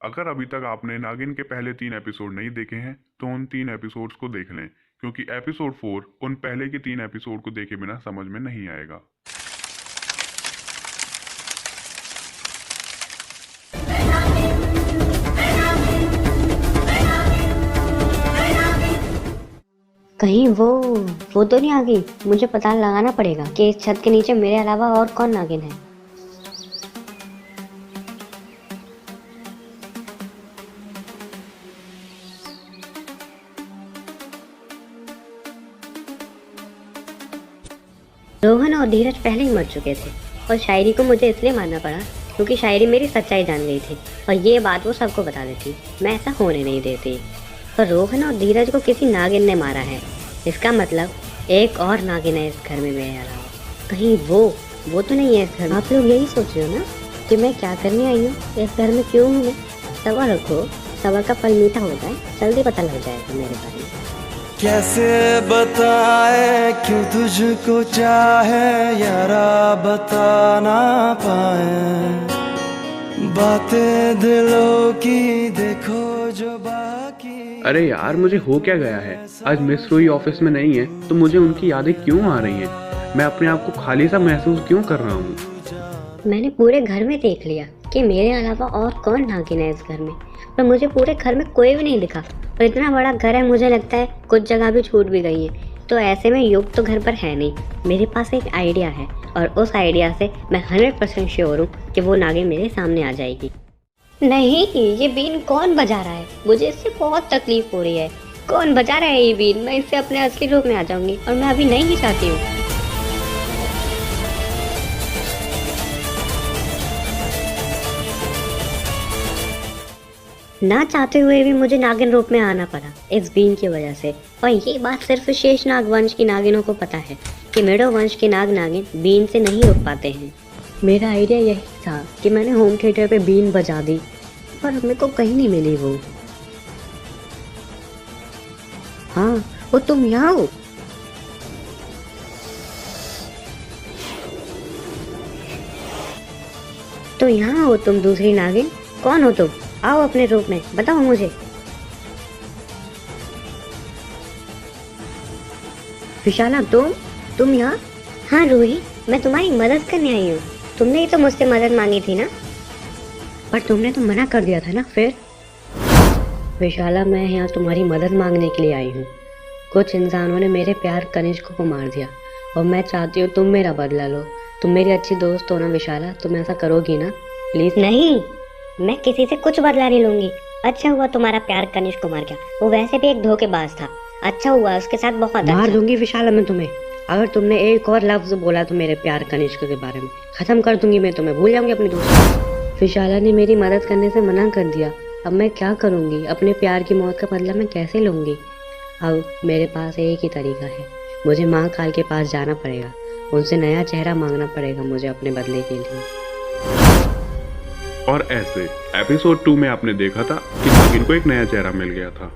अगर अभी तक आपने नागिन के पहले 3 एपिसोड नहीं देखे हैं तो उन 3 एपिसोड्स को देख लें, क्योंकि एपिसोड 4 उन पहले के 3 एपिसोड को देखे बिना समझ में नहीं आएगा। कहीं वो तो नहीं आ गई। मुझे पता लगाना पड़ेगा कि इस छत के नीचे मेरे अलावा और कौन नागिन है। रोहन और धीरज पहले ही मर चुके थे और शायरी को मुझे इसलिए मारना पड़ा क्योंकि शायरी मेरी सच्चाई जान गई थी और ये बात वो सबको बता देती। मैं ऐसा होने नहीं देती। पर रोहन और धीरज को किसी नागिन ने मारा है। इसका मतलब एक और नागिन है इस घर में मेरे अलावा। कहीं वो तो नहीं है इस घर में। आप लोग यही सोच रहे हो ना कि मैं क्या करने आई हूँ, इस घर में क्यों हूँ मैं? सबर रखो, सबर का फल मीठा होता है, जल्दी पता लग जाएगा मेरे बारे में। कैसे बताए क्यों तुझको चाहे यारा, बता ना पाए बातें दिलों की, देखो जो बाकी। अरे यार, मुझे हो क्या गया है? आज मिस रूही ऑफिस में नहीं है तो मुझे उनकी यादें क्यों आ रही हैं? मैं अपने आप को खाली सा महसूस क्यों कर रहा हूँ? मैंने पूरे घर में देख लिया कि मेरे अलावा और कौन नागिन है इस घर में, पर मुझे पूरे घर में कोई भी नहीं दिखा। और इतना बड़ा घर है, मुझे लगता है कुछ जगह भी छूट भी गई है। तो ऐसे में युग तो घर पर है नहीं। मेरे पास एक आइडिया है और उस आइडिया से मैं 100% श्योर हूँ कि वो नागिन मेरे सामने आ जाएगी। नहीं, ये बीन कौन बजा रहा है? मुझे इससे बहुत तकलीफ हो रही है। कौन बजा रहा है ये बीन? मैं इससे अपने असली रूप में आ जाऊंगी और मैं अभी नहीं चाहती हूँ। ना चाहते हुए भी मुझे नागिन रूप में आना पड़ा इस बीन की वजह से। और ये बात सिर्फ शेषनाग वंश की नागिनों को पता है कि मेडो वंश के नागिन बीन से नहीं रुक पाते हैं। मेरा आइडिया यही था कि मैंने होम थिएटर पे बीन बजा दी, पर मेरे को कहीं नहीं मिली वो। हाँ, वो तुम यहाँ हो? तो यहाँ हो तुम, दूसरी नागिन? कौन हो तुम? आओ अपने रूप में, बताओ मुझे। विशाला, तुम यहाँ? हाँ रूही, मैं तुम्हारी मदद करने आई हूँ। तुमने ही तो मुझसे मदद मांगी थी ना? पर तुमने तो मना कर दिया था ना फिर। विशाला, मैं यहाँ तुम्हारी मदद मांगने के लिए आई हूँ। कुछ इंसानों ने मेरे प्यार कनिष्क को मार दिया और मैं चाहती हूँ तुम मेरा बदला लो। तुम मेरी अच्छी दोस्त हो ना विशाला, तुम ऐसा करोगी ना प्लीज? नहीं, मैं किसी से कुछ बदला नहीं लूंगी। अच्छा हुआ तुम्हारा प्यार कनिष्क को मार गया, वो वैसे भी एक धोखेबाज था। अच्छा हुआ, उसके साथ बहुत मार दूंगी विशाला मैं तुम्हें। अगर तुमने एक और लफ्ज बोला तो मेरे प्यार कनिष्क के बारे में, खत्म कर दूंगी मैं तुम्हें, भूल जाऊंगी अपनी दोस्त। विशाला ने मेरी मदद करने से मना कर दिया। अब मैं क्या करूंगी? अपने प्यार की मौत का बदला मैं कैसे लूंगी? अब मेरे पास एक ही तरीका है, मुझे माँ काल के पास जाना पड़ेगा, उनसे नया चेहरा मांगना पड़ेगा मुझे अपने बदले के लिए। और ऐसे एपिसोड 2 में आपने देखा था कि नागिन को एक नया चेहरा मिल गया था।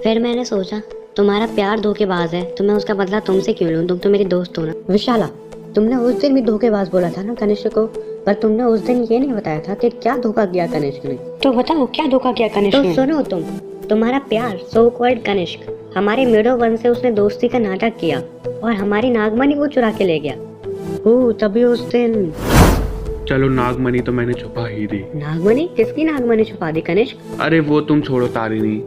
फिर मैंने सोचा तुम्हारा प्यार धोखेबाज है तो मैं उसका बदला तुमसे क्यों लूं? तुम तो मेरी दोस्त हो ना। विशाला, तुमने उस दिन भी धोखेबाज बोला था ना कनिष्क को, पर तुमने उस दिन ये नहीं बताया था कि क्या धोखा किया कनिष्क ने। तो बताओ क्या धोखा किया कनिष्क ने? तो सुनो, तुम्हारा प्यार सो कॉल्ड कनिष्क, हमारे मेडो वन से उसने दोस्ती का नाटक किया और हमारी नागमणि वो चुरा के ले गया। ओह, तभी उस दिन। चलो, नागमणि तो मैंने छुपा ही दी। नागमणि? किसकी नागमणि छुपा दी कनिष्क? अरे वो तुम छोड़ो तारिणी।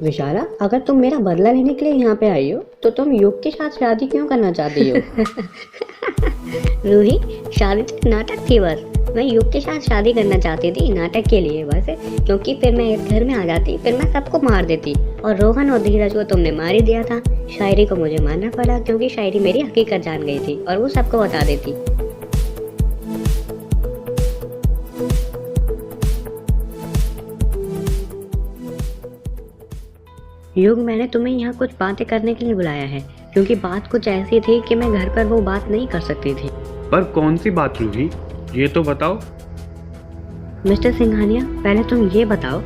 विशाला, अगर तुम मेरा बदला लेने के लिए यहाँ पे आई हो तो तुम युग के साथ शादी क्यों करना चाहती हो? रूही, शादी तो नाटक थी बस। मैं युग के साथ शादी करना चाहती थी नाटक के लिए बस, क्योंकि फिर मैं इस घर में आ जाती, फिर मैं सबको मार देती। और रोहन और धीरज को तुमने मार ही दिया था। शायरी को मुझे मारना पड़ा क्योंकि शायरी मेरी हकीकत जान गई थी और वो सबको बता देती। युग, मैंने तुम्हें यहाँ कुछ बातें करने के लिए बुलाया है क्योंकि बात कुछ ऐसी थी कि मैं घर पर वो बात नहीं कर सकती थी। पर कौन सी बात रूही, ये तो बताओ। मिस्टर सिंघानिया, पहले तुम ये बताओ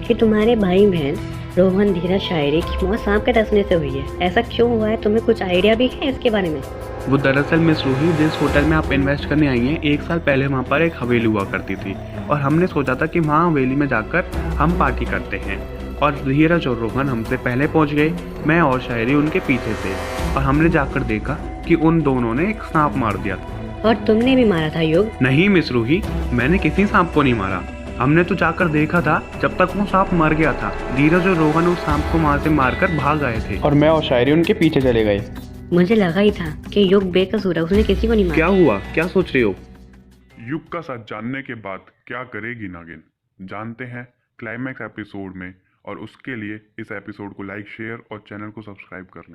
कि तुम्हारे भाई बहन रोहन, धीरज, शायरी की मौत सांप के डसने से हुई है। ऐसा क्यों हुआ है? तुम्हें कुछ आइडिया भी है इसके बारे में? वो दरअसल मिस रूही, जिस होटल में आप इन्वेस्ट करने आई हैं, 1 साल पहले वहाँ पर एक हवेली हुआ करती थी और हमने सोचा था कि वहाँ हवेली में जाकर हम पार्टी करते हैं। और धीरज और रोहन हमसे पहले पहुँच गए, मैं और शायरी उनके पीछे थे और हमने जाकर देखा कि उन दोनों ने एक सांप मार दिया था। और तुमने भी मारा था युग? नहीं मिस रूही, मैंने किसी सांप को नहीं मारा। हमने तो जाकर देखा था जब तक वो सांप मर गया था। धीरज और रोहन उस सांप को वहाँ से मारकर भाग आए थे और मैं और शायरी उनके पीछे चले गए। मुझे लगा ही था कि युग बेकसूर है, उसने किसी को नहीं मारा। क्या हुआ, क्या सोच रहे हो? युग का सच जानने के बाद क्या करेगी नागिन, जानते हैं क्लाइमैक्स एपिसोड में। और उसके लिए इस एपिसोड को लाइक, शेयर और चैनल को सब्सक्राइब करना।